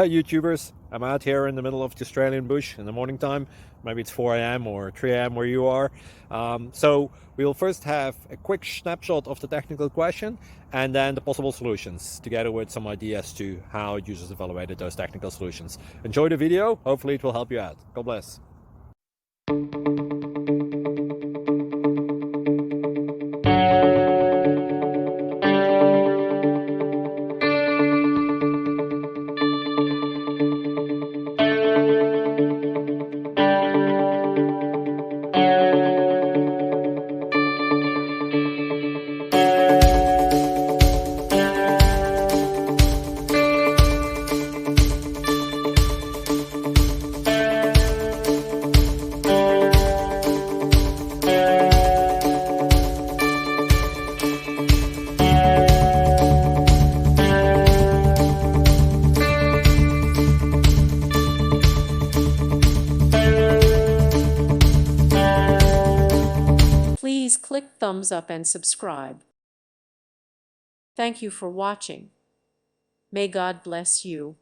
Hi YouTubers, I'm out here in the middle of the Australian bush in the morning time. Maybe it's 4 a.m. or 3 a.m. where you are. So we'll first have a quick snapshot of the technical question and then the possible solutions, together with some ideas to how users evaluated those technical solutions. Enjoy the video, hopefully it will help you out. God bless. Please click thumbs up and subscribe. Thank you for watching. May God bless you.